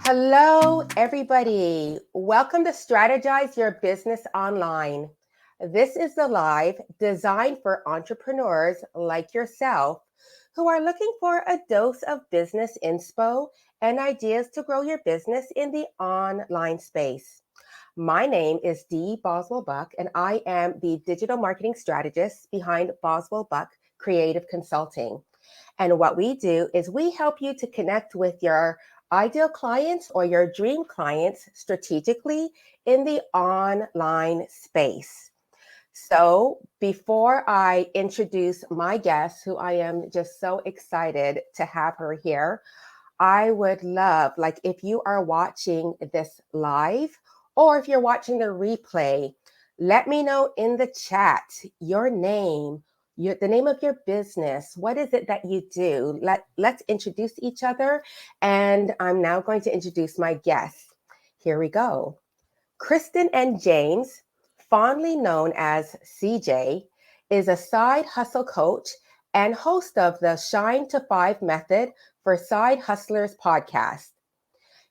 Hello, everybody. Welcome to Strategize Your Business Online. This is the live designed for entrepreneurs like yourself who are looking for a dose of business inspo and ideas to grow your business in the online space. My name is Dee Boswell-Buck, and I am the digital marketing strategist behind Boswell-Buck Creative Consulting. And what we do is we help you to connect with your ideal clients or your dream clients strategically in the online space. So before I introduce my guest, who I am just so excited to have her here, I would love, like, if you are watching this live or if you're watching the replay, let me know in the chat your name, the name of your business. What is it that you do? Let's introduce each other. And I'm now going to introduce my guest. Here we go. Christen N. James, fondly known as CJ, is a side hustle coach and host of the Shine to Five Method for Side Hustlers podcast.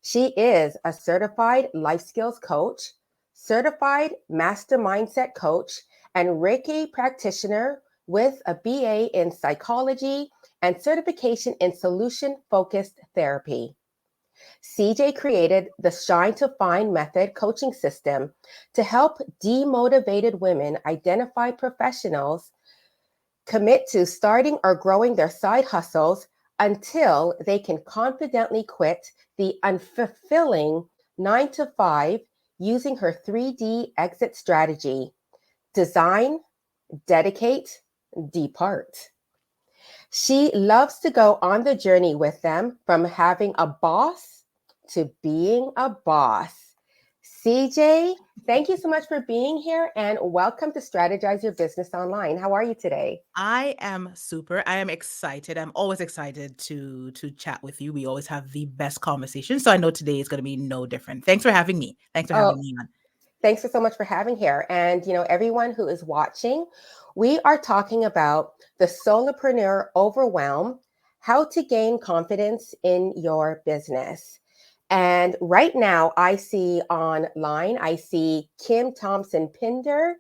She is a certified life skills coach, certified master mindset coach, and Reiki practitioner with a BA in psychology and certification in solution focused therapy. CJ created the Shine to Find Method coaching system to help demotivated women identify professionals, commit to starting or growing their side hustles until they can confidently quit the unfulfilling 9 to 5 using her 3D exit strategy: design, dedicate, depart. She loves to go on the journey with them from having a boss to being a boss. CJ, thank you so much for being here and welcome to Strategize Your Business Online. How are you today? I am super. I am excited. I'm always excited to chat with you. We always have the best conversation. So I know today is going to be no different. Thanks for having me. Thanks for Oh, having me on. thanks so much for having here. And, everyone who is watching, we are talking about the Solopreneur Overwhelm, how to gain confidence in your business. And right now, I see online, I see Kim Thompson Pinder,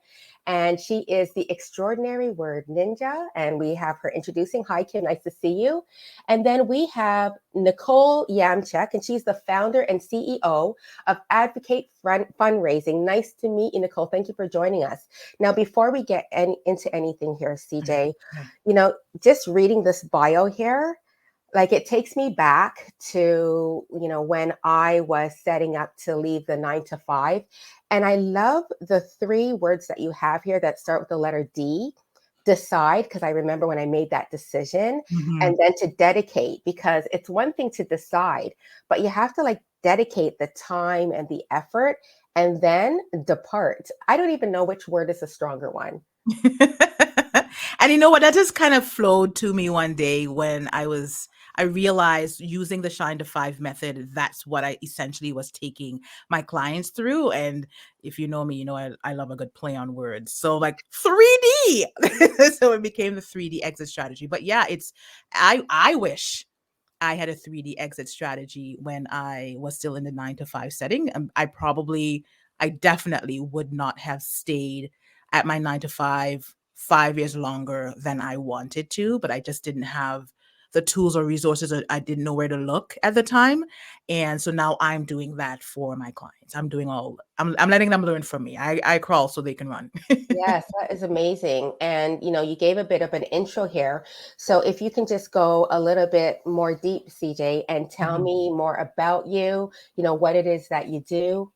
and she is the Extraordinary Word Ninja. And we have her introducing. Hi, Kim, nice to see you. And then we have Nicole Yamchek, and she's the founder and CEO of Advocate Fundraising. Nice to meet you, Nicole. Thank you for joining us. Now, before we get into anything here, CJ, Yeah. just reading this bio here, like, it takes me back to when I was setting up to leave the 9 to 5, and I love the 3 words that you have here that start with the letter D: decide, because I remember when I made that decision, Mhm. and then to dedicate, because it's one thing to decide, but you have to, like, dedicate the time and the effort, and then depart. I don't even know which word is a stronger one. And you know what? That just kind of flowed to me one day when I realized using the Shine to Five method, that's what I essentially was taking my clients through. And if you know me, you know I love a good play on words. So like 3D. So it became the 3D exit strategy. But yeah, I wish I had a 3D exit strategy when I was still in the 9 to 5 setting. I definitely would not have stayed at my 9 to 5 5 years longer than I wanted to, but I just didn't have the tools or resources. Or I didn't know where to look at the time. And so now I'm doing that for my clients. I'm letting them learn from me. I crawl so they can run. Yes, that is amazing. And you gave a bit of an intro here. So if you can just go a little bit more deep, CJ, and tell Mhm. me more about you, what it is that you do.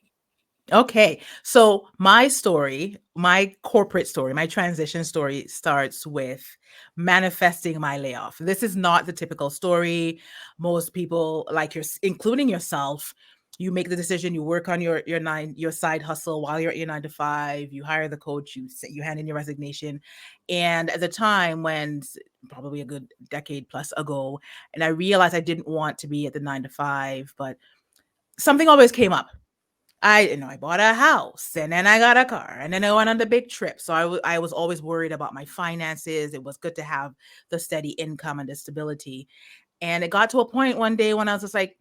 Okay. So my story, my corporate story, my transition story starts with manifesting my layoff. This is not the typical story. Most people, like including yourself, you make the decision, you work on your side hustle while you're at your 9 to 5, you hire the coach, you hand in your resignation. And at the time when probably a good decade plus ago, and I realized I didn't want to be at the 9 to 5, but something always came up. I bought a house and then I got a car and then I went on the big trip. So I was always worried about my finances. It was good to have the steady income and the stability. And it got to a point one day when I was just like,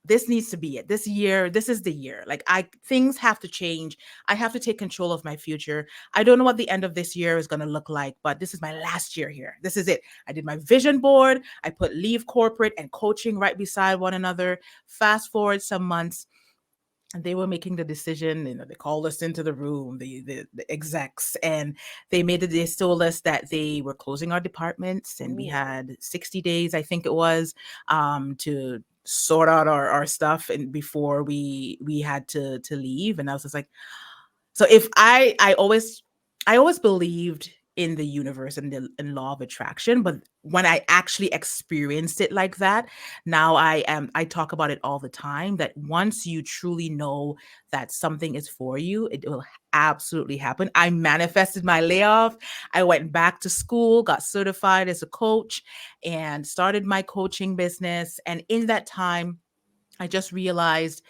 this needs to be it. This year, this is the year. Like things have to change. I have to take control of my future. I don't know what the end of this year is going to look like, but this is my last year here. This is it. I did my vision board. I put leave corporate and coaching right beside one another. Fast forward some months, and they were making the decision. They called us into the room, the execs, and they told us that they were closing our departments, and we had 60 days, I think it was, to sort out our stuff, and before we had to leave. And I was just like, so if I always believed in the universe and the law of attraction, but when I actually experienced it like that, now I talk about it all the time, that once you truly know that something is for you, it will absolutely happen. I manifested my layoff. I went back to school, got certified as a coach, and started my coaching business. And in that time, I just realized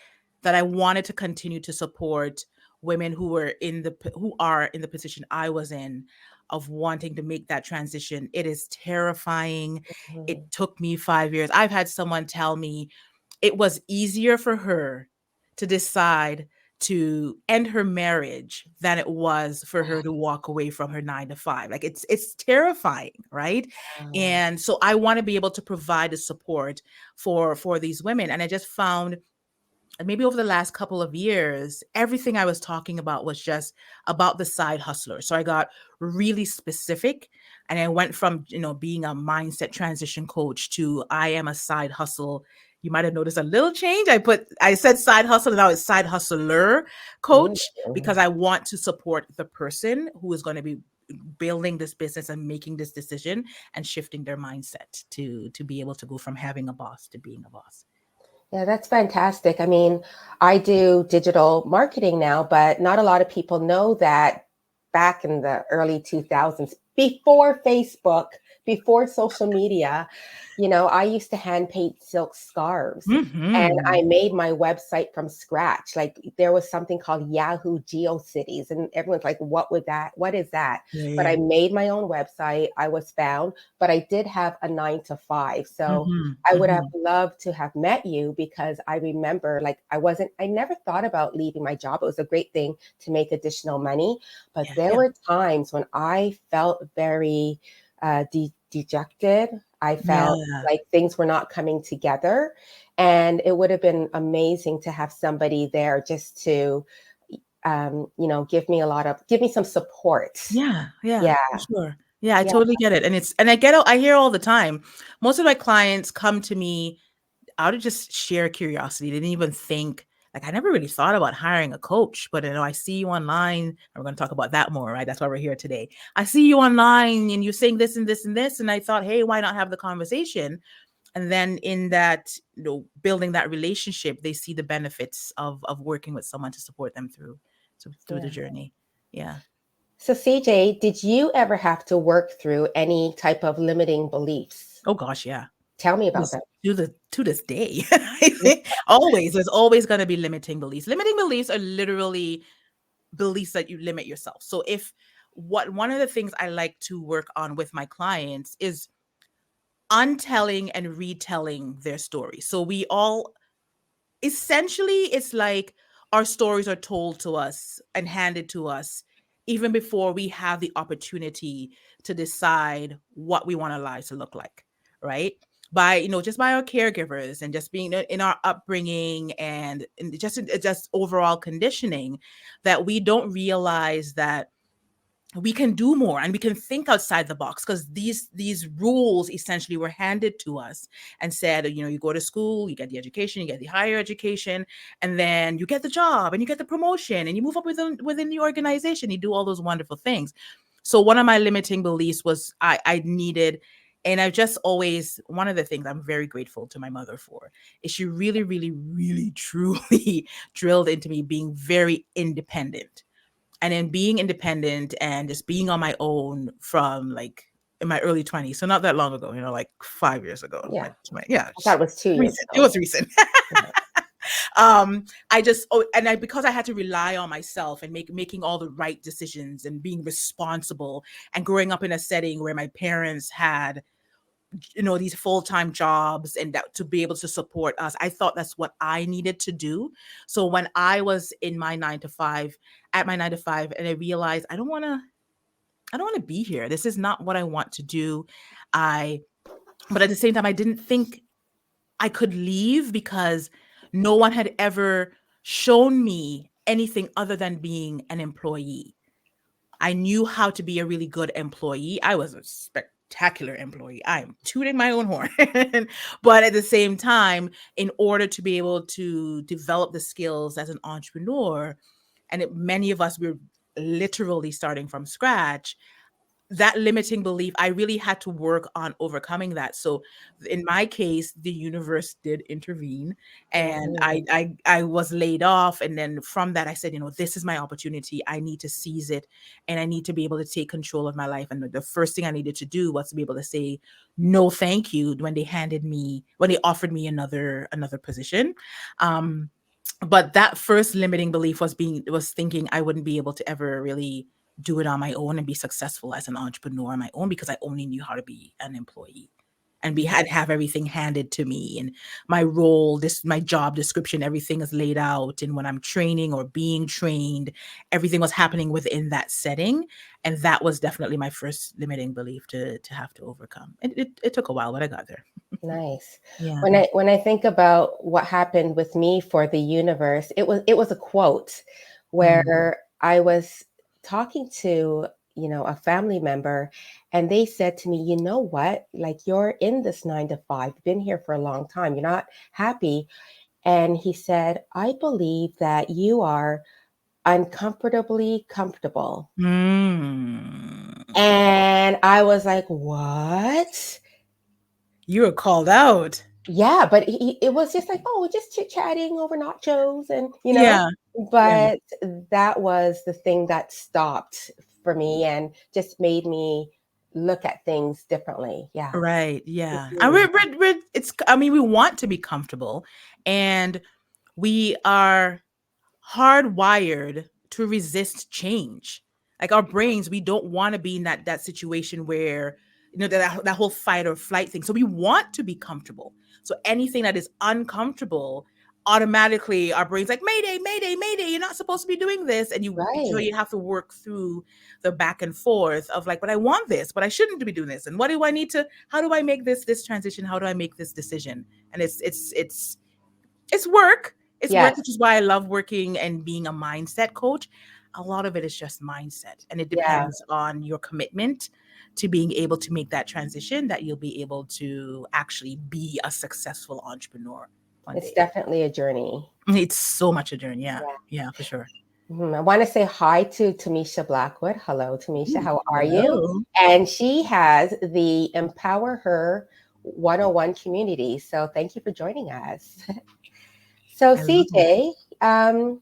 that I wanted to continue to support women who are in the position I was in, of wanting to make that transition. It is terrifying. Mhm. It took me 5 years. I've had someone tell me it was easier for her to decide to end her marriage than it was for her to walk away from her 9 to 5. Like it's terrifying, right? Wow. And so I want to be able to provide the support for these women. And I just found, and maybe over the last couple of years, everything I was talking about was just about the side hustler. So I got really specific, and I went from, being a mindset transition coach to I am a side hustle. You might have noticed a little change. I said side hustle, and now it's side hustler Ooh. coach, because I want to support the person who is going to be building this business and making this decision and shifting their mindset to be able to go from having a boss to being a boss. Yeah, that's fantastic. I mean, I do digital marketing now, but not a lot of people know that back in the early 2000s, before Facebook, before social media, I used to hand paint silk scarves, and Mm-hmm. I made my website from scratch. Like, there was something called Yahoo GeoCities, and everyone's like, what is that? Yeah, But I yeah. made my own website. I was found, but I did have a 9 to 5. So Mhm, I would have mhm. loved to have met you, because I remember, like, I never thought about leaving my job. It was a great thing to make additional money. But Yeah, there yeah, were times when I felt very dejected. I felt yeah, like things were not coming together. And it would have been amazing to have somebody there just to, give me some support. yeah, Yeah. for sure. Yeah, I Yeah. totally get it, and I hear all the time. Most of my clients come to me out of just sheer curiosity. They didn't even think, like, I never really thought about hiring a coach, but I see you online, and we're going to talk about that more, right? That's why we're here today. I see you online and you're saying this and this and this, and I thought, hey, why not have the conversation? And then in that, building that relationship, they see the benefits of working with someone to support them through the Yeah. journey. Yeah. So, CJ, did you ever have to work through any type of limiting beliefs? Oh gosh, yeah. Tell me about This that. to this day. I think there's always going to be limiting beliefs. Limiting beliefs are literally beliefs that you limit yourself. So if one of the things I like to work on with my clients is untelling and retelling their story. So we all, essentially, it's like our stories are told to us and handed to us even before we have the opportunity to decide what we want our lives to look like, right? By, just by our caregivers and just being in our upbringing, and just overall conditioning, that we don't realize that we can do more and we can think outside the box, because these rules essentially were handed to us and said, you go to school, you get the education, you get the higher education, and then you get the job and you get the promotion and you move up within the organization, you do all those wonderful things. So one of my limiting beliefs was I needed, and I just always, one of the things I'm very grateful to my mother for is she really, really, really truly drilled into me being very independent. And then being independent and just being on my own from, like, in my early 20s. So not that long ago, like 5 years ago. Yeah. Yeah, I thought just it was 2 years recent. It ago. was recent. Yeah. Because I had to rely on myself and making all the right decisions and being responsible, and growing up in a setting where my parents had these full-time jobs and that to be able to support us. I thought that's what I needed to do. So when I was in my 9 to 5, at my 9 to 5, and I realized I don't want to be here. This is not what I want to do. I But at the same time, I didn't think I could leave because no one had ever shown me anything other than being an employee. I knew how to be a really good employee. I was a spectacular employee. I am tooting my own horn. But at the same time, in order to be able to develop the skills as an entrepreneur, and many of us were literally starting from scratch, that limiting belief, I really had to work on overcoming that. So in my case, the universe did intervene, and Mhm. I was laid off. And then from that, I said, this is my opportunity. I need to seize it, and I need to be able to take control of my life. And the first thing I needed to do was to be able to say no, thank you, when they offered me another position. Um, but that first limiting belief was thinking I wouldn't be able to ever really do it on my own and be successful as an entrepreneur on my own, because I only knew how to be an employee and have everything handed to me, and my job description, everything is laid out, and when I'm training or being trained, everything was happening within that setting. And that was definitely my first limiting belief to have to overcome. And it took a while, but I got there. Nice. Yeah. When I think about what happened with me for the universe, it was a quote Mm. where I was talking to, a family member, and they said to me, "You know what? Like, you're in this 9 to 5, you've been here for a long time. You're not happy." And he said, "I believe that you are uncomfortably comfortable." Mm. And I was like, "What?" You were called out. Yeah, but it was just like, "Oh, we're just chit-chatting over nachos," and, Yeah. Yeah. but that was the thing that stopped for me and just made me look at things differently. Yeah. Right. Yeah. And Mhm. I mean, we want to be comfortable, and we are hardwired to resist change. Like our brains, we don't want to be in that situation where that whole fight or flight thing. So we want to be comfortable. So anything that is uncomfortable, automatically our brain's like, Mayday, Mayday, Mayday, you're not supposed to be doing this. And Right. you have to work through the back and forth of like, but I want this, but I shouldn't be doing this. And what do I need to, how do I make this transition? How do I make this decision? And it's work. It's work, Yes. which is why I love working and being a mindset coach. A lot of it is just mindset, and it Yeah. depends on your commitment to being able to make that transition, that you'll be able to actually be a successful entrepreneur one It's day. definitely a journey. It's so much a journey. Yeah. Yeah. Yeah, for sure. I want to say hi to Tamisha Blackwood. Hello, Tamisha. Ooh, How are you? hello. And she has the Empower Her 101 community. So thank you for joining us. So, I love it. CJ,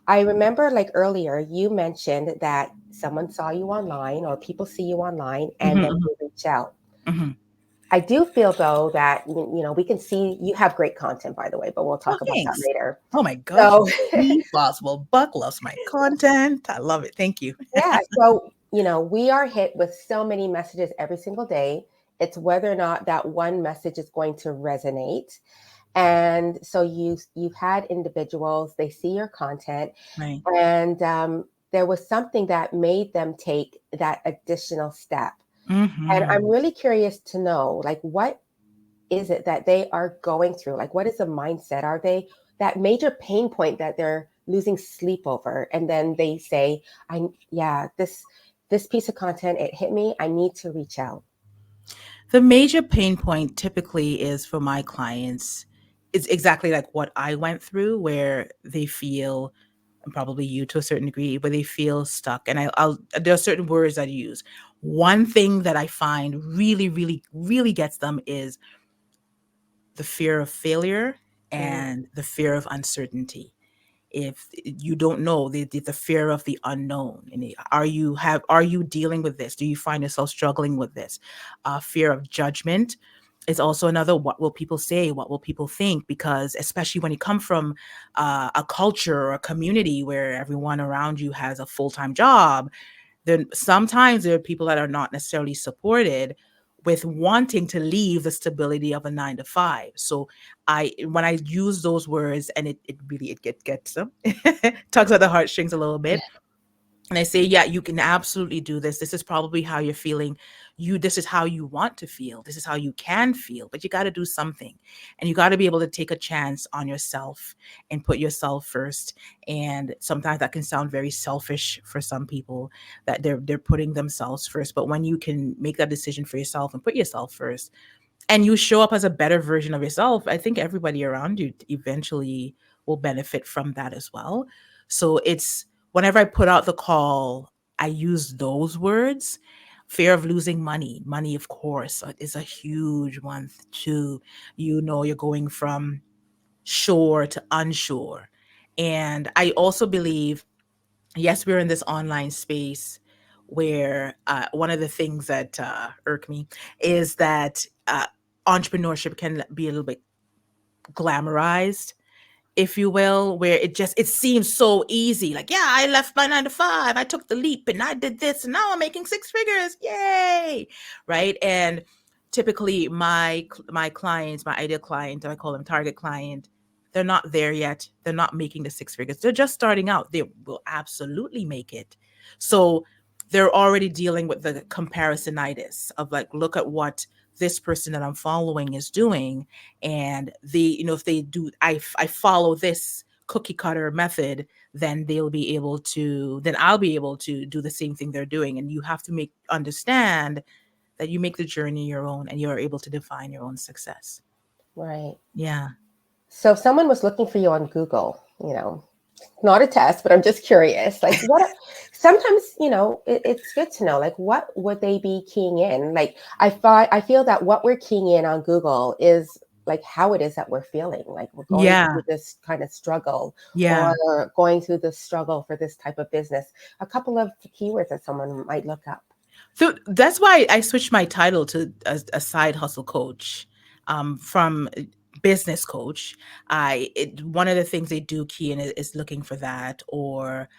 I remember like earlier, you mentioned that someone saw you online or people see you online and then Mhm, they reach out. mhm, mhm. I do feel though that, we can see you have great content, by the way, but we'll Oh, talk about that thanks. later. Oh my gosh. So, Dee Boswell-Buck loves my content. I love it. Thank you. yeah, so, we are hit with so many messages every single day. It's whether or not that one message is going to resonate. And so you've had individuals, they see your content, Right. and there was something that made them take that additional step. And I'm Mhm. really curious to know, like, what is it that they are going through? Like, what is the mindset? Are they that major pain point that they're losing sleep over? And then they say, yeah, this piece of content, it hit me. I need to reach out. The major pain point typically is for my clients, it's exactly like what I went through, where they feel, and probably you to a certain degree, where they feel stuck. And I'll there are certain words I use. One thing that I find really, really, really gets them is the fear of failure Mm. and the fear of uncertainty. If you don't know, the fear of the unknown, and are you dealing with this? Do you find yourself struggling with this? Fear of judgment is also another. What will people say? What will people think? Because especially when you come from a culture or a community where everyone around you has a full-time job, then sometimes there are people that are not necessarily supported. with wanting to leave the stability of a 9 to 5. So when I use those words, and it really it gets them, tugs at the heartstrings a little bit, and I say, yeah, you can absolutely do this. This is probably how you're feeling. This is how you want to feel. This is how you can feel, but you got to do something. And you got to be able to take a chance on yourself and put yourself first. And sometimes that can sound very selfish for some people, that they're putting themselves first. But when you can make that decision for yourself and put yourself first, and you show up as a better version of yourself, I think everybody around you eventually will benefit from that as well. So it's whenever I put out the call, I use those words. Fear of losing money. Money, of course, is a huge one too. You're going from sure to unsure. And I also believe, yes, we're in this online space where one of the things that irk me is that entrepreneurship can be a little bit glamorized, if you will, where it seems so easy. Like, yeah, I left my 9 to 5, I took the leap, and I did this, and now I'm making 6 figures. Yay! Right? And typically my clients, my ideal client, I call them target client, they're not there yet. They're not making the 6 figures. They're just starting out. They will absolutely make it. So they're already dealing with the comparisonitis of like, look at what this person that I'm following is doing, and if they do, I follow this cookie cutter method, then I'll be able to do the same thing they're doing. And you have to understand that you make the journey your own, and you're able to define your own success. Right. Yeah. So if someone was looking for you on Google, not a test, but I'm just curious, like sometimes, it's good to know, like, what would they be keying in? Like, I feel that what we're keying in on Google is like how it is that we're feeling, like we're going Yeah. through this kind of struggle, Yeah. or going through the struggle for this type of business. A couple of keywords that someone might look up. So that's why I switched my title to a side hustle coach, from business coach. One of the things they do key in is looking for that, or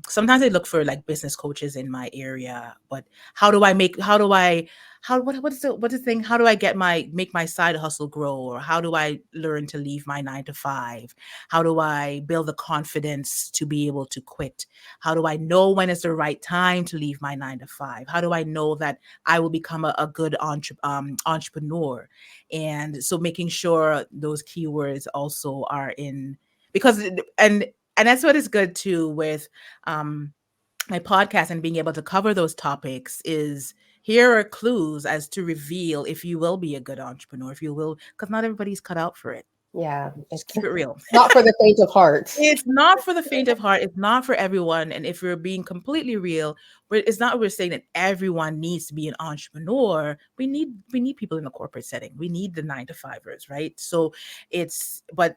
sometimes they look for like business coaches in my area. But what's the thing? How do I make my side hustle grow, or how do I learn to leave my 9 to 5? How do I build the confidence to be able to quit? How do I know when is the right time to leave my 9 to 5? How do I know that I will become a good entrepreneur? And so making sure those keywords also are in, because and that's what is good too with my podcast and being able to cover those topics is, here are clues as to reveal if you will be a good entrepreneur, if you will, because not everybody's cut out for it. Yeah, Just it's keep it real. not for the faint of heart. It's not for the faint of heart. It's not for everyone. And if we're being completely real, it's not we're saying that everyone needs to be an entrepreneur. We need people in the corporate setting. We need the 9 to 5ers, right? So but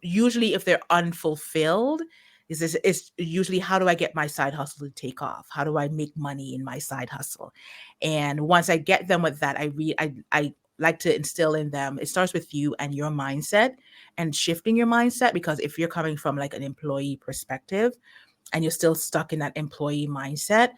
usually if they're unfulfilled, it's usually, how do I get my side hustle to take off? How do I make money in my side hustle? And once I get them with that, I like to instill in them. It starts with you and your mindset, and shifting your mindset, because if you're coming from like an employee perspective and you're still stuck in that employee mindset,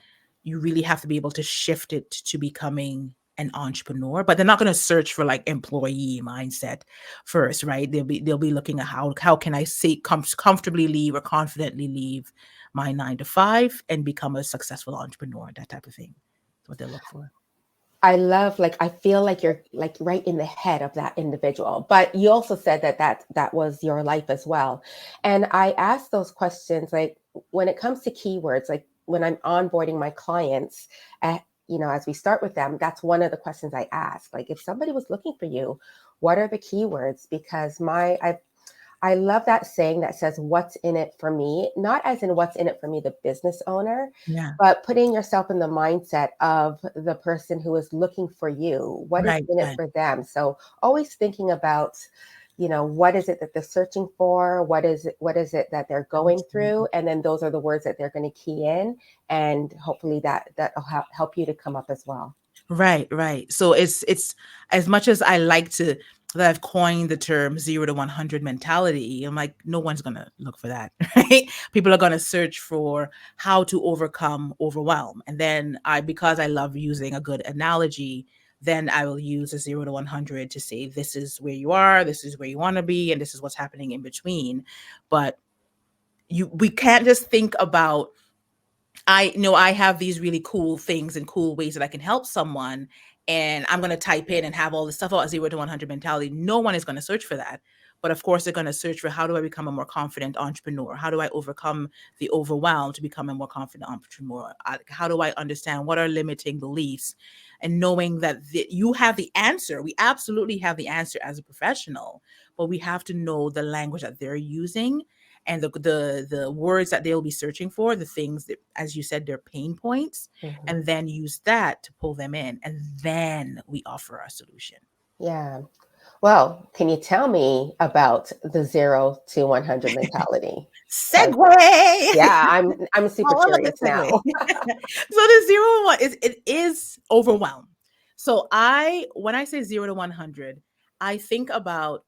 you really have to be able to shift it to becoming an entrepreneur. But they're not going to search for like employee mindset first, right? They'll be looking at how can I say comfortably leave or confidently leave my 9 to 5 and become a successful entrepreneur, that type of thing. That's what they look for. I love, like, I feel like you're like right in the head of that individual, but you also said that was your life as well. And I ask those questions, like, when it comes to keywords, like when I'm onboarding my clients, as we start with them, that's one of the questions I ask. Like, if somebody was looking for you, what are the keywords? Because I love that saying that says, what's in it for me? Not as in what's in it for me, the business owner, Yeah. but putting yourself in the mindset of the person who is looking for you. What is Right. in it Right. for them? So always thinking about, what is it that they're searching for? What is it that they're going through? And then those are the words that they're going to key in. And hopefully that'll help you to come up as well. Right, right. So it's as much as I like to, that I've coined the term 0 to 100 mentality. I'm like, no one's gonna look for that, right? People are gonna search for how to overcome overwhelm. And then because I love using a good analogy, then I will use a 0 to 100 to say, this is where you are, this is where you want to be, and this is what's happening in between. But we can't just think about, I know I have these really cool things and cool ways that I can help someone, and I'm going to type in and have all this stuff about 0 to 100 mentality. No one is going to search for that. But of course, they're going to search for, how do I become a more confident entrepreneur? How do I overcome the overwhelm to become a more confident entrepreneur? How do I understand what are limiting beliefs? And knowing that you have the answer. We absolutely have the answer as a professional, but we have to know the language that they're using, and the words that they'll be searching for, the things that, as you said, their pain points, and then use that to pull them in, and then we offer our solution. Yeah. Well, can you tell me about the 0 to 100 mentality? Segue. Yeah, I'm super I love the curious now. segue. So the 0 is, it is overwhelm. So when I say 0 to 100, I think about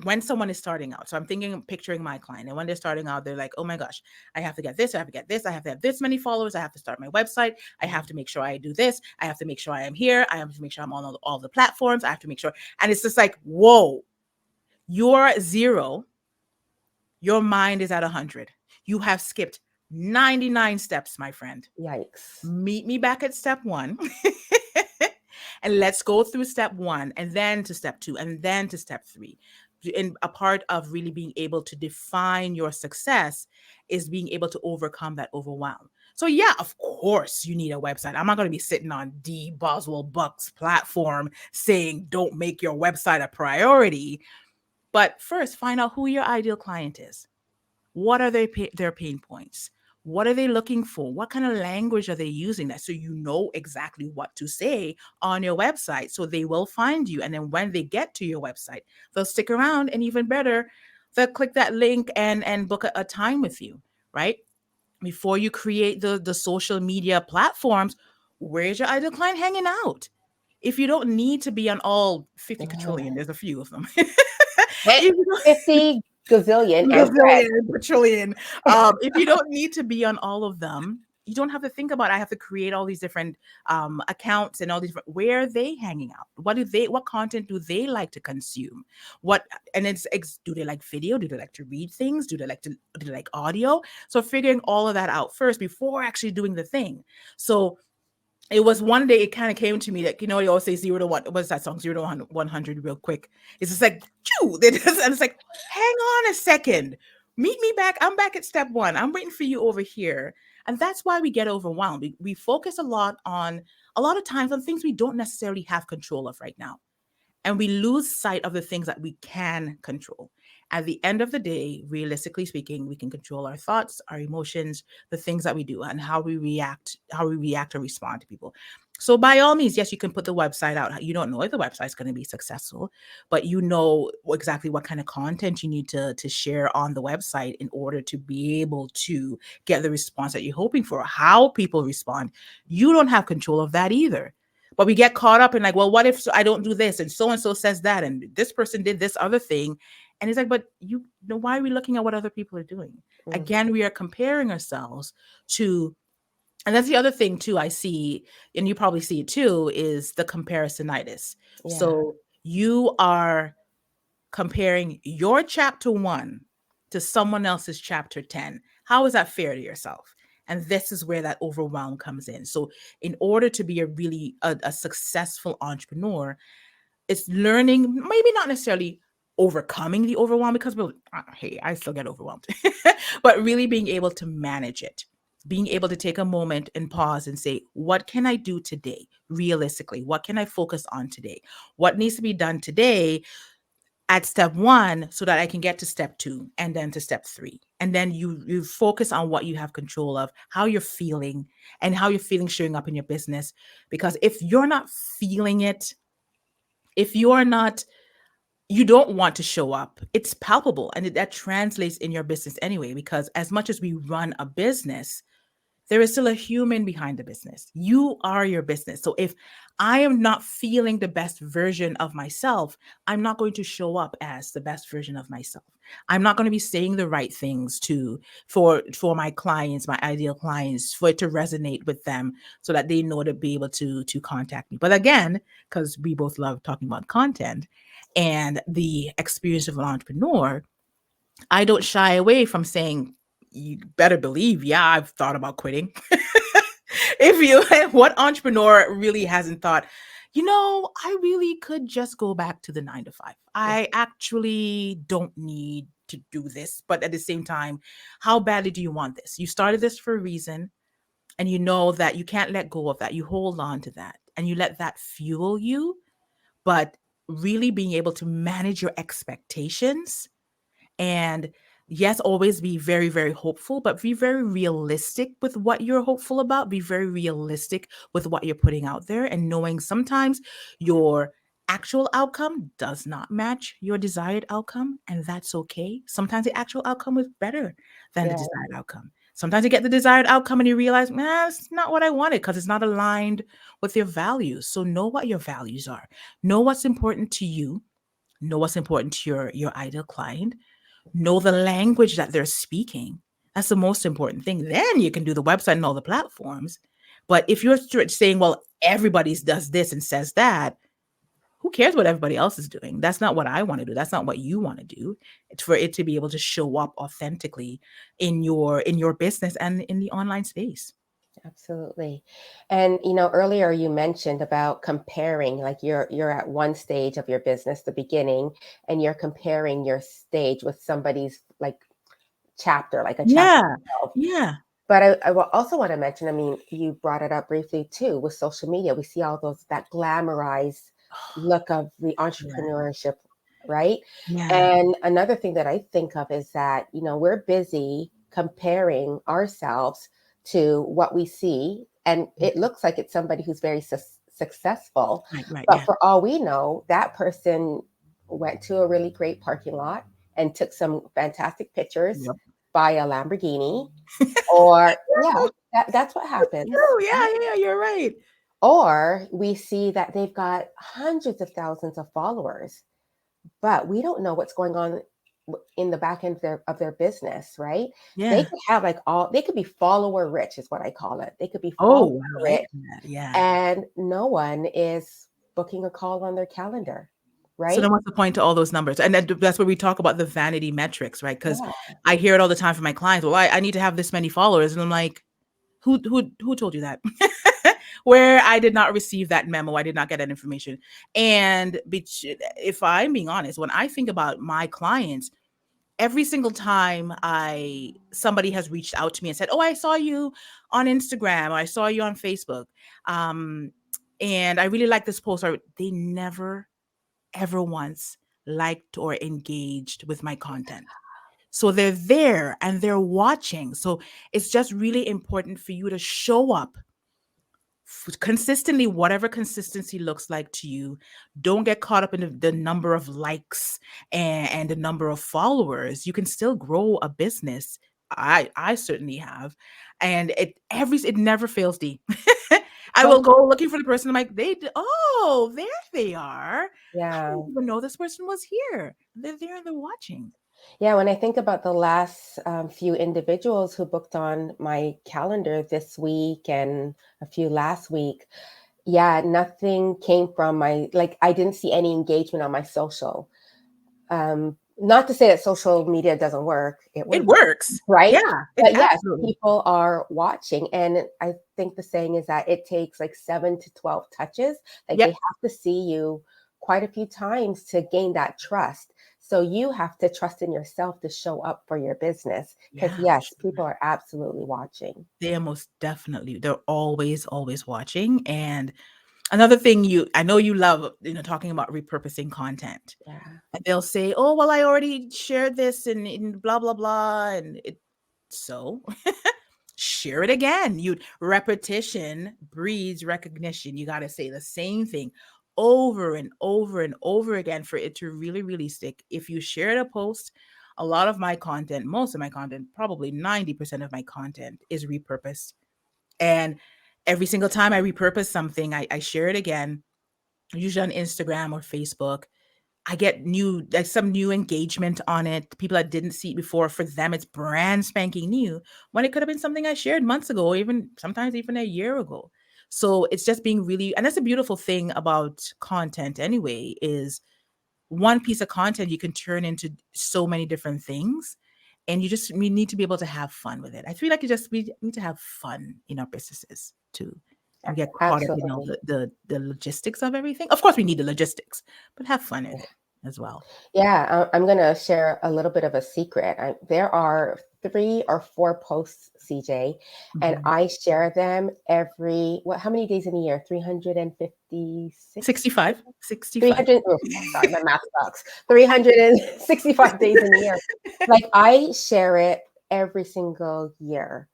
when someone is starting out. So I'm picturing my client, and when they're starting out, they're like, oh my gosh, I have to get this, I have to get this, I have to have this many followers, I have to start my website, I have to make sure I do this, I have to make sure I am here, I have to make sure I'm on all the platforms, I have to make sure. And it's just like, whoa, you're 0, your mind is at 100. You have skipped 99 steps, my friend. Yikes. Meet me back at step 1. And let's go through step 1, and then to step 2, and then to step 3. And a part of really being able to define your success is being able to overcome that overwhelm. So yeah, of course you need a website. I'm not going to be sitting on Dee Boswell-Buck's platform saying, don't make your website a priority. But first, find out who your ideal client is. What are their pain points? What are they looking for? What kind of language are they using? That so you know exactly what to say on your website, so they will find you. And then when they get to your website, they'll stick around, and even better, they'll click that link and book a time with you, right? Before you create the social media platforms, where's your ideal client hanging out? If you don't need to be on all 50 quadrillion, there's a few of them. 50 gazillion and Gazillion, quadrillion. If you don't need to be on all of them, you don't have to think about, I have to create all these different accounts and all these different, where are they hanging out? What content do they like to consume? And do they like video? Do they like to read things? Do they like audio? So figuring all of that out first before actually doing the thing. So it was one day, it kind of came to me that, you know, you always say 0 to 1. What's that song? 0 to 100 real quick. It's just like, and it's like, hang on a second. Meet me back. I'm back at step 1. I'm waiting for you over here. And that's why we get overwhelmed. We focus a lot of times on things we don't necessarily have control of right now. And we lose sight of the things that we can control. At the end of the day, realistically speaking, we can control our thoughts, our emotions, the things that we do, and how we react or respond to people. So by all means, yes, you can put the website out. You don't know if the website's going to be successful, but you know exactly what kind of content you need to share on the website in order to be able to get the response that you're hoping for. How people respond, you don't have control of that either. But we get caught up in like, well, what if I don't do this? And so says that. And this person did this other thing. And it's like, but you know, why are we looking at what other people are doing? Again, we are comparing ourselves to, and that's the other thing too, I see, and you probably see it too, is the comparisonitis. Yeah. So you are comparing your chapter 1 to someone else's chapter 10. How is that fair to yourself? And this is where that overwhelm comes in. So in order to be a successful entrepreneur, it's learning, maybe not necessarily overcoming the overwhelm, because hey, I still get overwhelmed, but really being able to manage it, being able to take a moment and pause and say, what can I do today? Realistically, what can I focus on today? What needs to be done today at step 1 so that I can get to step 2 and then to step 3. And then you focus on what you have control of, how you're feeling and how you're feeling showing up in your business. Because if you're not feeling it, if you're not, you don't want to show up, it's palpable. And that translates in your business anyway, because as much as we run a business, there is still a human behind the business. You are your business. So if I am not feeling the best version of myself, I'm not going to show up as the best version of myself. I'm not going to be saying the right things to for my clients, my ideal clients, for it to resonate with them so that they know to be able to contact me. But again, because we both love talking about content and the experience of an entrepreneur, I don't shy away from saying, you better believe, yeah, I've thought about quitting. If you, what entrepreneur really hasn't thought, I really could just go back to the 9 to 5. Yeah. I actually don't need to do this. But at the same time, how badly do you want this? You started this for a reason, and you know that you can't let go of that. You hold on to that and you let that fuel you. But really being able to manage your expectations and yes, always be very, very hopeful, but be very realistic with what you're hopeful about. Be very realistic with what you're putting out there and knowing sometimes your actual outcome does not match your desired outcome. And that's okay. Sometimes the actual outcome is better than the Yeah. desired outcome. Sometimes you get the desired outcome and you realize, man, it's not what I wanted because it's not aligned with your values. So know what your values are. Know what's important to you. Know what's important to your ideal client, know the language that they're speaking. That's the most important thing. Then you can do the website and all the platforms. But if you're saying, well, everybody does this and says that, who cares what everybody else is doing? That's not what I want to do. That's not what you want to do. It's for it to be able to show up authentically in your business and in the online space. Absolutely. And earlier you mentioned about comparing, like you're at one stage of your business, the beginning, and you're comparing your stage with somebody's like chapter, like a chapter Yeah. 12. Yeah. But I will also want to mention, I mean, you brought it up briefly too, with social media. We see all that glamorized look of the Yeah. entrepreneurship, right? Yeah. And another thing that I think of is that, we're busy comparing ourselves to what we see. And it looks like it's somebody who's very successful. Right. Right. But Yeah. for all we know, that person went to a really great parking lot and took some fantastic pictures Yep. by a Lamborghini, or yeah, that's what It's happens. true. Yeah. Yeah. You're right. Or we see that they've got hundreds of thousands of followers, but we don't know what's going on in the back end of their business, right? They Yeah. could have they could be follower rich, is what I call it. They could be follower Oh, I like rich, that. Yeah. and no one is booking a call on their calendar, So right? then what's the point to all those numbers? And that's where we talk about the vanity metrics, right? Because Yeah, I hear it all the time from my clients. Well, I need to have this many followers. And I'm like, who told you that? Where I did not receive that memo. I did not get that information. And if I'm being honest, when I think about my clients, every single time somebody has reached out to me and said, "Oh, I saw you on Instagram, or I saw you on Facebook, um, and I really like this post," or they never ever once liked or engaged with my content. So they're there and they're watching. So it's just really important for you to show up consistently, whatever consistency looks like to you. Don't get caught up in the number of likes and the number of followers. You can still grow a business. I certainly have, and it never fails. D. I will totally. go looking for the person. I'm like, oh, there they are. I Yeah. didn't even know this person was here. They're there and they're watching. Yeah, when I think about the last few individuals who booked on my calendar this week and a few last week, yeah, nothing came from like, I didn't see any engagement on my social. Not to say that social media doesn't work, it It works, works. right? Yeah, it But yes, absolutely. people are watching. And I think the saying is that it takes like 7 to 12 touches. Like they Yep. have to see you quite a few times to gain that trust. So you have to trust in yourself to show up for your business. Because Yeah, for yes, sure. people are absolutely watching. They are most definitely. They're always, always watching. And another thing I know you love, talking about repurposing content. Yeah. And they'll say, "Oh, well, I already shared this in blah blah blah," and so share it again. Repetition breeds recognition. You got to say the same thing over and over and over again for it to really, really stick. If you shared a post, a lot of my content, most of my content, probably 90% of my content is repurposed. And every single time I repurpose something, I share it again, usually on Instagram or Facebook. I get some new engagement on it. People that didn't see it before, for them, it's brand spanking new when it could have been something I shared months ago, or even sometimes even a year ago. So it's just being really, and that's a beautiful thing about content anyway, is one piece of content you can turn into so many different things. And we need to be able to have fun with it. I feel like we need to have fun in our businesses too. And we get caught up in all Absolutely. the logistics of everything. Of course, we need the logistics, but have fun in it as well. Yeah, I'm going to share a little bit of a secret. There are 3 or 4 posts, CJ, and Mhm. I share them how many days in a year? 356? 65, 65. 300, oh, sorry, my math sucks. 365 days in a year. Like, I share it every single year.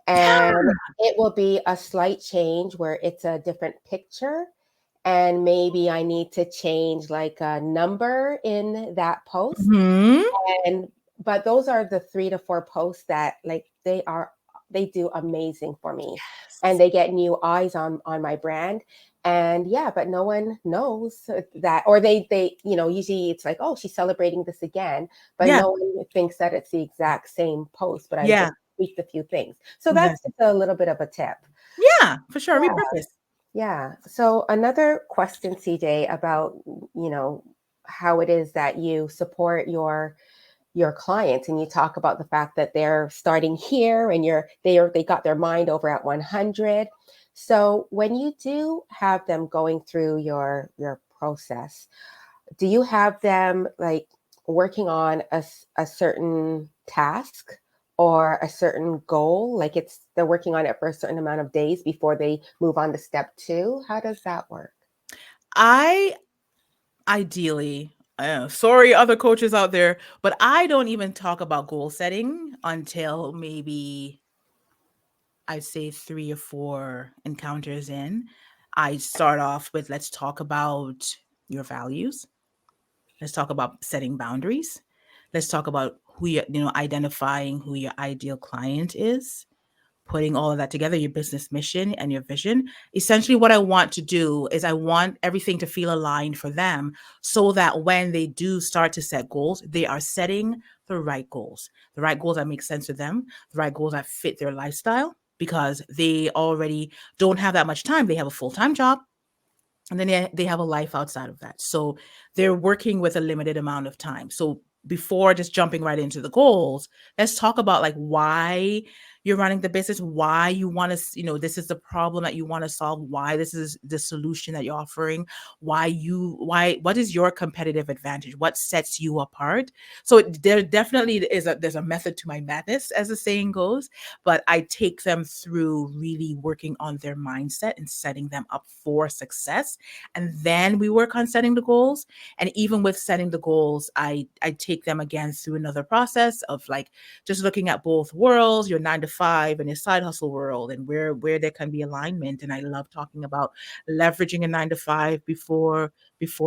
Yeah. And it will be a slight change where it's a different picture. And maybe I need to change like a number in that post. Mhm. And but those are the 3 to 4 posts that, like, they do amazing for me. And Yes. they get new eyes on my brand. And yeah, but no one knows that, or they usually it's like, oh, she's celebrating this again, but Yeah. no one thinks that it's the exact same post, but I Yeah. just tweaked a few things. So that's Exactly. just a little bit of a tip. Yeah, for sure. Yeah. Repurpose. Yeah. So another question, CJ, about, how it is that you support your clients, and you talk about the fact that they're starting here and they got their mind over at 100. So when you do have them going through your process, do you have them like working on a certain task or a certain goal, like they're working on it for a certain amount of days before they move on to step 2? How does that work? I ideally, sorry, other coaches out there, but I don't even talk about goal setting until maybe I'd say 3 or 4 encounters in. I start off with, let's talk about your values. Let's talk about setting boundaries. Let's talk about identifying who your ideal client is, putting all of that together, your business mission and your vision. Essentially, what I want to do is I want everything to feel aligned for them, so that when they do start to set goals, they are setting the right goals that make sense to them, the right goals that fit their lifestyle, because they already don't have that much time. They have a full-time job, and then they have a life outside of that. So they're working with a limited amount of time. So before just jumping right into the goals, let's talk about like why you're running the business, why you want to, this is the problem that you want to solve, why this is the solution that you're offering, what is your competitive advantage, what sets you apart. So there definitely there's a method to my madness, as the saying goes, but I take them through really working on their mindset and setting them up for success. And then we work on setting the goals. And even with setting the goals, I take them again through another process of like just looking at both worlds, your 9 to 5 and your side hustle world, and where there can be alignment. And I love talking about leveraging a 9 to 5 before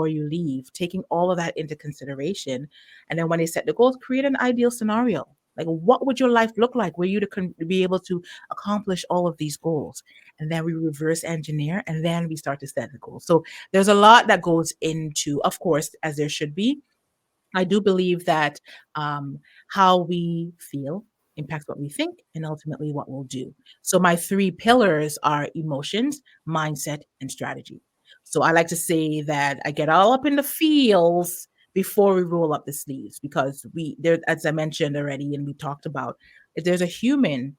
you leave, taking all of that into consideration. And then when they set the goals, create an ideal scenario. Like, what would your life look like were you to be able to accomplish all of these goals? And then we reverse engineer, and then we start to set the goals. So there's a lot that goes into, of course, as there should be. I do believe that how we feel impacts what we think and ultimately what we'll do. So my 3 pillars are emotions, mindset, and strategy. So I like to say that I get all up in the feels before we roll up the sleeves, because there, as I mentioned already, and we talked about, if there's a human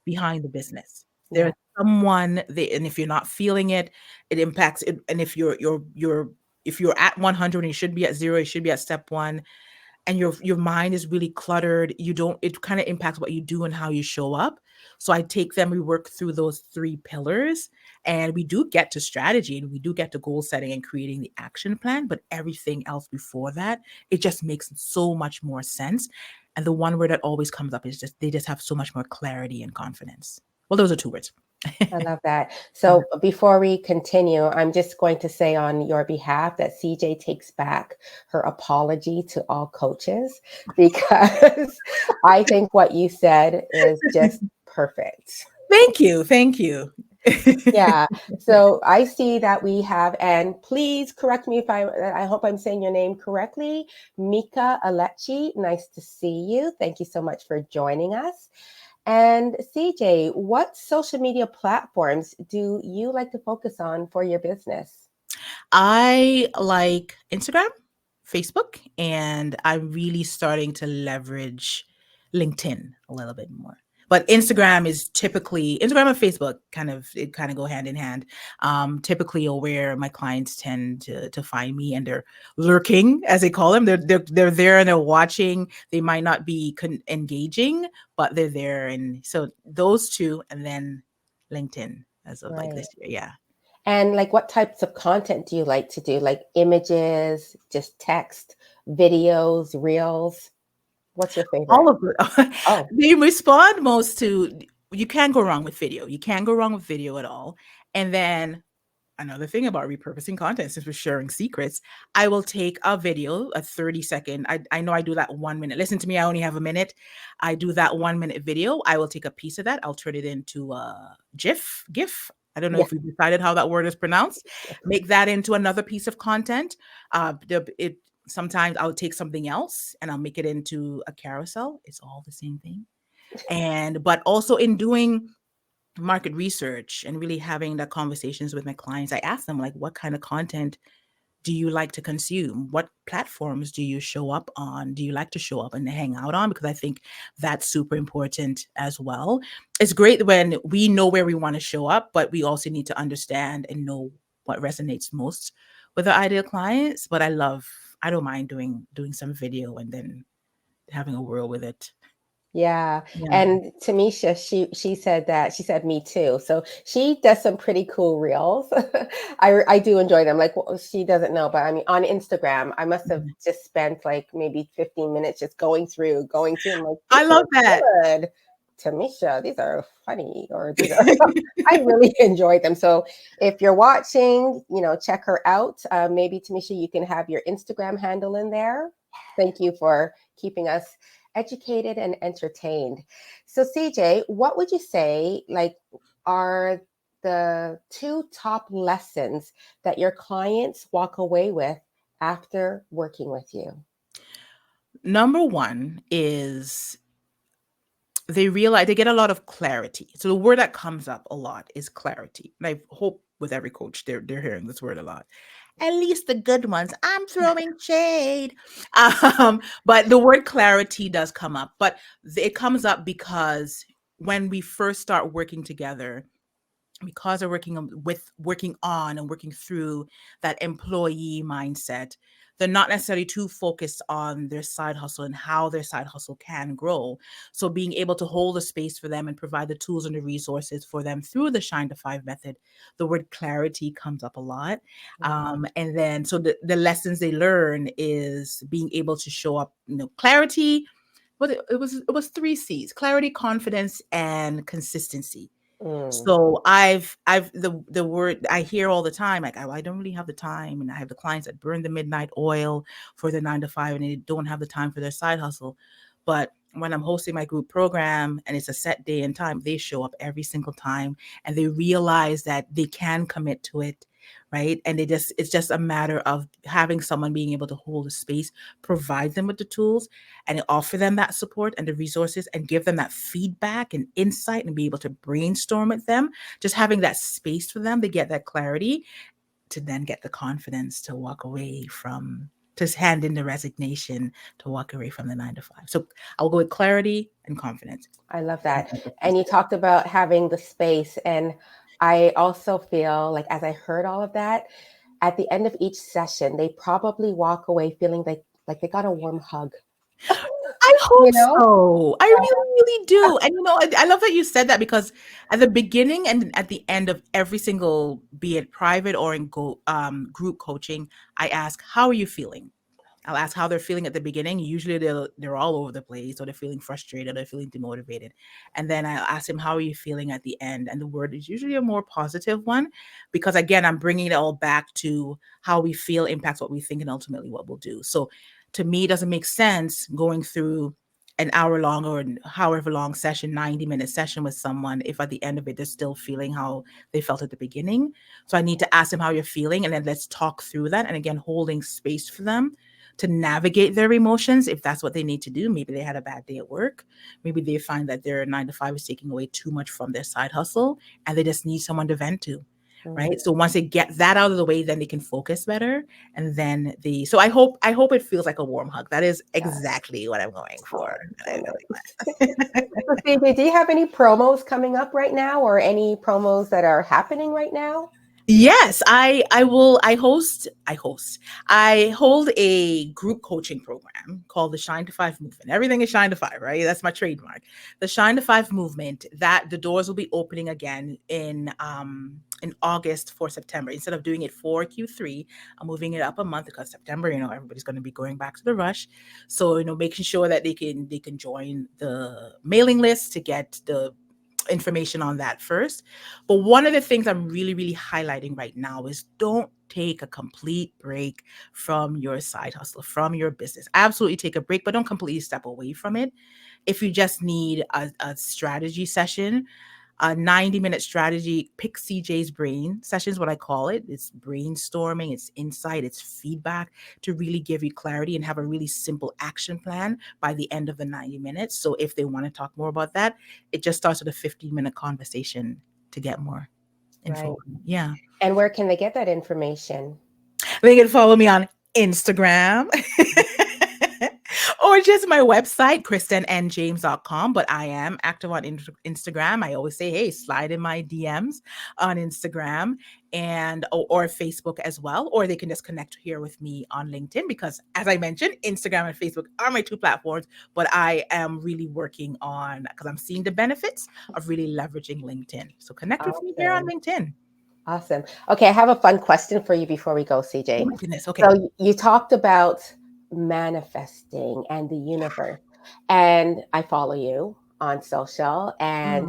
behind the business. There's Yeah. someone that, and if you're not feeling it, it impacts it. And if you're at 100 and you should be at 0, you should be at step 1, and your mind is really cluttered, it kind of impacts what you do and how you show up. So I take them, we work through those 3 pillars, and we do get to strategy, and we do get to goal setting and creating the action plan, but everything else before that, it just makes so much more sense. And the one word that always comes up is just they just have so much more clarity and confidence. Well, those are 2 words. I love that. So before we continue, I'm just going to say on your behalf that CJ takes back her apology to all coaches, because I think what you said is just perfect. Thank you. Thank you. Yeah. So I see that we have, and please correct me if I hope I'm saying your name correctly, Mika Alechi. Nice to see you. Thank you so much for joining us. And CJ, what social media platforms do you like to focus on for your business? I like Instagram, Facebook, and I'm really starting to leverage LinkedIn a little bit more. But Instagram is typically Instagram and Facebook kind of go hand in hand. Typically where my clients tend to find me, and they're lurking, as they call them. They're there and they're watching. They might not be engaging, but they're there. And so those two, and then LinkedIn as of like Right. this year. Yeah. And like what types of content do you like to do? Like images, just text, videos, reels? What's your favorite? All of it. Oh, They respond most to, you can't go wrong with video. You can't go wrong with video at all. And then another thing about repurposing content, since we're sharing secrets, I will take a video, a 30-second. I know I do that 1 minute. Listen to me, I only have a minute. I do that 1 minute video. I will take a piece of that. I'll turn it into a GIF. I don't know yeah. if we decided how that word is pronounced. Make that into another piece of content. It Sometimes I'll take something else and I'll make it into a carousel. It's all the same thing. But also in doing market research and really having the conversations with my clients, I ask them, like, what kind of content do you like to consume? What platforms do you show up on? Do you like to show up and hang out on? Because I think that's super important as well. It's great when we know where we want to show up, but we also need to understand and know what resonates most with our ideal clients. But I don't mind doing some video and then having a whirl with it. Yeah. Yeah. And Tamisha, she said that she said me too. So she does some pretty cool reels. I do enjoy them. Like well, she doesn't know, but I mean on Instagram, I must have Mhm. just spent like maybe 15 minutes just going through. I'm like, I these love are that. good. Tamisha, these are funny, or these are I really enjoyed them. So if you're watching, check her out. Maybe Tamisha, you can have your Instagram handle in there. Thank you for keeping us educated and entertained. So CJ, what would you say like are the two top lessons that your clients walk away with after working with you? Number one is they get a lot of clarity. So the word that comes up a lot is clarity. And I hope with every coach they're hearing this word a lot. At least the good ones. I'm throwing shade. But the word clarity does come up. But it comes up because when we first start working together, because they're working on and working through that employee mindset, they're not necessarily too focused on their side hustle and how their side hustle can grow. So being able to hold a space for them and provide the tools and the resources for them through the Shine to Five method, the word clarity comes up a lot. And then so the lessons they learn is being able to show up, clarity. But it was 3 C's: clarity, confidence, and consistency. Mm, So I've the word I hear all the time, like, I don't really have the time. And I have the clients that burn the midnight oil for their 9 to 5 and they don't have the time for their side hustle. But when I'm hosting my group program and it's a set day and time, they show up every single time and they realize that they can commit to it. Right. And it's just a matter of having someone being able to hold a space, provide them with the tools, and offer them that support and the resources and give them that feedback and insight and be able to brainstorm with them. Just having that space for them to get that clarity, to then get the confidence to walk away from, to hand in the resignation, to walk away from the 9 to 5. So I'll go with clarity and confidence. I love that. And you talked about having the space. And I also feel like as I heard all of that, at the end of each session, they probably walk away feeling like they got a warm hug. I You hope know? so. I really, really do. And I love that you said that, because at the beginning and at the end of every single, be it private or in group coaching, I ask, how are you feeling? I'll ask how they're feeling at the beginning. Usually they're all over the place, or they're feeling frustrated, or feeling demotivated. And then I'll ask them, how are you feeling at the end? And the word is usually a more positive one, because again, I'm bringing it all back to how we feel impacts what we think and ultimately what we'll do. So to me, it doesn't make sense going through an hour long or however long session, 90-minute session with someone, if at the end of it they're still feeling how they felt at the beginning. So I need to ask them how you're feeling, and then let's talk through that. And again, holding space for them to navigate their emotions if that's what they need to do. Maybe they had a bad day at work. Maybe they find that their 9 to 5 is taking away too much from their side hustle and they just need someone to vent to. Right. So once they get that out of the way, then they can focus better. And then so I hope it feels like a warm hug. That is exactly what I'm going for. So CJ, do you have any promos coming up right now, or any promos that are happening right now? Yes, I hold a group coaching program called the Shine to 5 movement. Everything is Shine to 5, right? That's my trademark. The Shine to 5 movement, that the doors will be opening again in August for September. Instead of doing it for Q3, I'm moving it up a month because September, everybody's going to be going back to the rush. So, making sure that they can join the mailing list to get the information on that first. But one of the things I'm really, really highlighting right now is don't take a complete break from your side hustle, from your business. Absolutely take a break, but don't completely step away from it. If you just need a strategy session, a 90-minute strategy, pick CJ's brain sessions, what I call it. It's brainstorming, it's insight, it's feedback to really give you clarity and have a really simple action plan by the end of the 90 minutes. So if they want to talk more about that, it just starts with a 15-minute conversation to get more info. Right. Yeah. And where can they get that information? They can follow me on Instagram. Or just my website, christennjames.com. But I am active on Instagram. I always say, hey, slide in my DMs on Instagram and or Facebook as well. Or they can just connect here with me on LinkedIn because, as I mentioned, Instagram and Facebook are my 2 platforms. But I am really working on, because I'm seeing the benefits of really leveraging LinkedIn. So connect with me here on LinkedIn. Awesome. Okay, I have a fun question for you before we go, CJ. Oh my goodness. Okay. So you talked about manifesting and the universe, and I follow you on social, and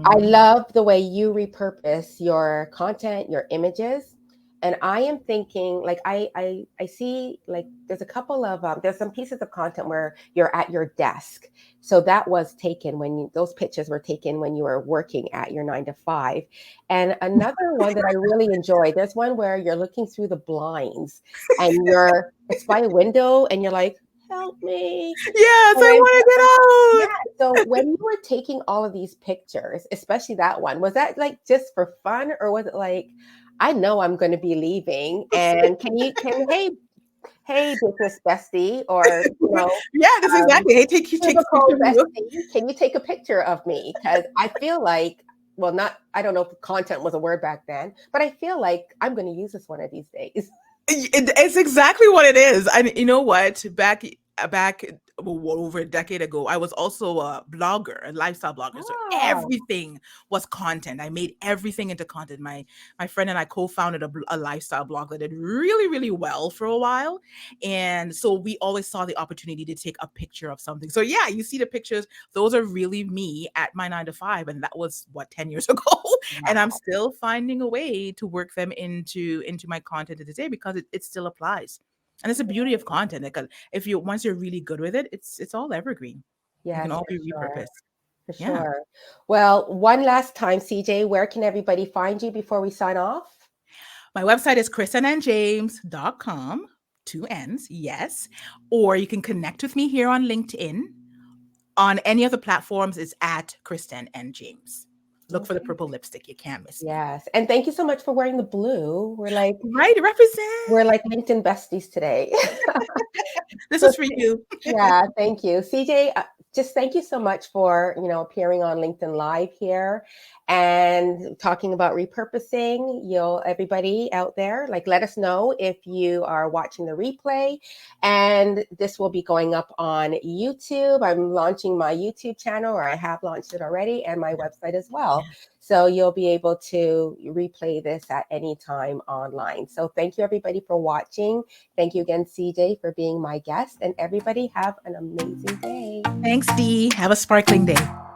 I love the way you repurpose your content, your images. And I am thinking, like, I see, like, there's a couple of there's some pieces of content where you're at your desk. So that was taken those pictures were taken when you were working at your 9 to 5. And another one that I really enjoy, there's one where you're looking through the blinds and it's by a window and you're like, help me. Yes, I want to get out. Yeah. So when you were taking all of these pictures, especially that one, was that like just for fun, or was it like, I know I'm going to be leaving, and hey, business bestie, or yeah, that's exactly. Hey, take bestie, can you take a picture of me? Because I feel like, well, I don't know if content was a word back then, but I feel like I'm going to use this one of these days. It's exactly what it is. And you know what? Back over a decade ago, I was also a blogger, a lifestyle blogger. So everything was content. I made everything into content. My friend and I co-founded a lifestyle blog that did really, really well for a while. And so we always saw the opportunity to take a picture of something. So yeah, you see the pictures. Those are really me at my 9 to 5. And that was 10 years ago. And I'm still finding a way to work them into my content today because it still applies. And it's the beauty of content, because once you're really good with it, it's all evergreen. Yeah, it can all be repurposed. For sure. Well, one last time, CJ, where can everybody find you before we sign off? My website is christennjames.com, 2 N's, yes. Or you can connect with me here on LinkedIn. On any of the platforms, it's at Christen N. James. Look for the purple lipstick. You can't miss me. Yes. And thank you so much for wearing the blue. We're like, right, represent. We're like LinkedIn besties today. This is for you. Yeah, thank you. CJ, just thank you so much for, appearing on LinkedIn Live here and talking about repurposing. Everybody out there, let us know if you are watching the replay. And this will be going up on YouTube. I'm launching my YouTube channel, or I have launched it already, and my website as well. So you'll be able to replay this at any time online. So thank you, everybody, for watching. Thank you again, CJ, for being my guest. And everybody have an amazing day. Thanks, Dee. Have a sparkling day.